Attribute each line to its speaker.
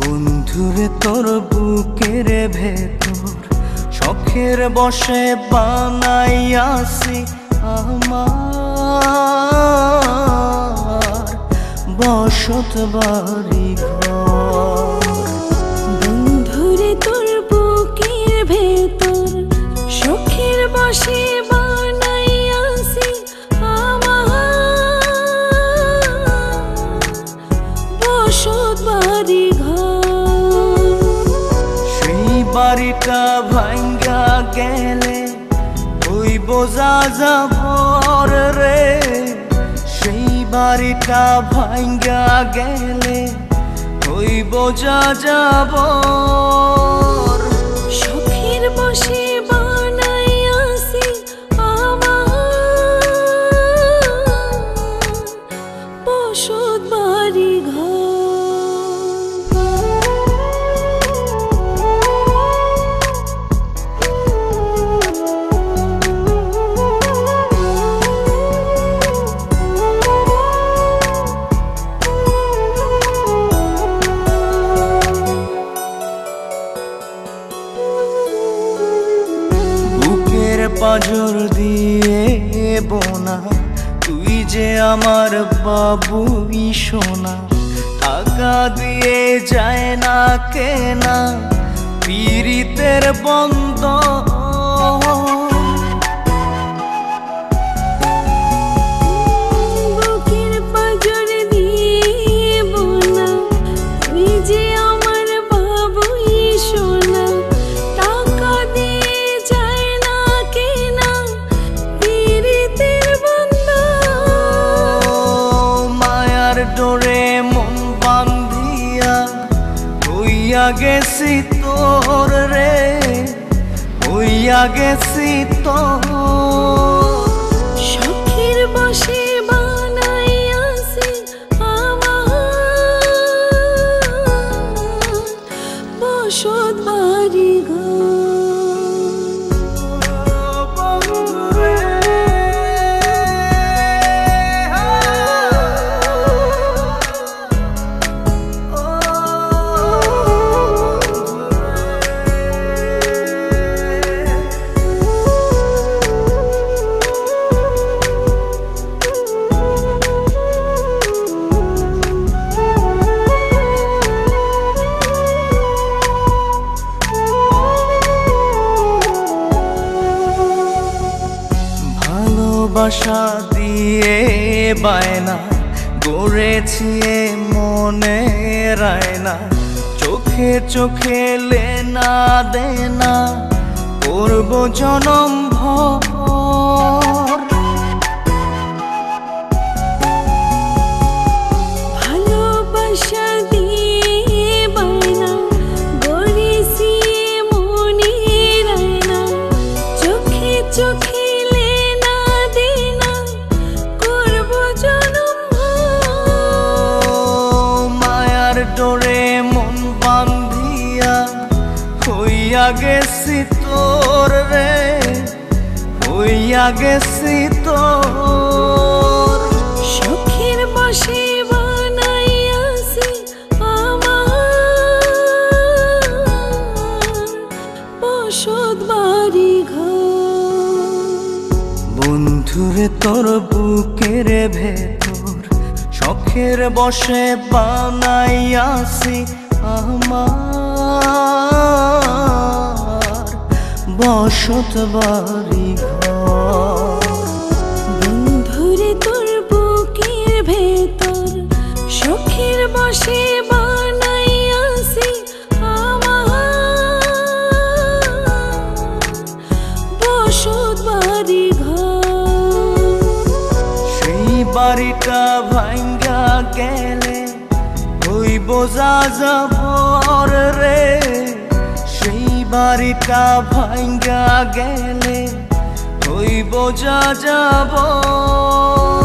Speaker 1: বন্ধুরে তোর বুকের ভেতর শখের বসে বানাইয়াছি আমার বসত বাড়ি ঘর।
Speaker 2: বন্ধুরে তোর বুকের ভেতর শখের বসে বানাইয়াছি আমার বসত বাড়ি ঘর।
Speaker 1: সেই বাড়িটা ভাঙ্গা গেলে ওই বোঝা যাবর রে, সেই বাড়িটা ভাঙ্গা গেলে ওই বোঝা যাবর।
Speaker 2: শখের বসে বানাইয়াছি আমার বসত বাড়ি ঘর।
Speaker 1: পাঁজর দিয়ে বোনা তুই যে আমার বাবুই সোনা, টাকা দিয়ে যায় না কেনা পীড়িতের বন্ধন।
Speaker 2: বুকের পাঁজর দিয়ে বোনা তুই যে আমার বাবুই সোনা, টাকা দিয়ে যায় না কেনা পীড়িতের বন্ধন।
Speaker 1: মায়ার ডোরে মন বান্ধিয়া হইয়া গেছি তোর রে, হইয়া গেছি তোর।
Speaker 2: শখের বসে বানাইয়াছি আমার বসত বাড়ি ঘর।
Speaker 1: ভালোবাসা দিয়ে বায়না গড়েছি মনে রায়না, চোখে চোখে লেনা দেনা করব জনম ভর।
Speaker 2: ভালোবাসা দিয়ে বায়না গড়েছি মনে রায়না, চোখে চোখে
Speaker 1: ডোরে মন বান্ধিয়া হইয়া গেছি তোর রে, হইয়া গেছি তোর।
Speaker 2: শখের বসে বানাইয়াছি আমার বসত বাড়ি ঘর।
Speaker 1: বন্ধুরে তোর বুকের ভেতর শখের বসে বানাইয়াছি আমার বসত বাড়ি ঘর।
Speaker 2: বন্ধুরে তোর বুকের ভেতর শখের বসে বানাইয়াছি আমার বসত বাড়ি ঘর।
Speaker 1: সেই বাড়িটা ভাঙ্গা গেলে ওই বোঝা যাবর রে, সেই বাড়িটা ভাঙ্গা গেলে ওই বোঝা যাবর।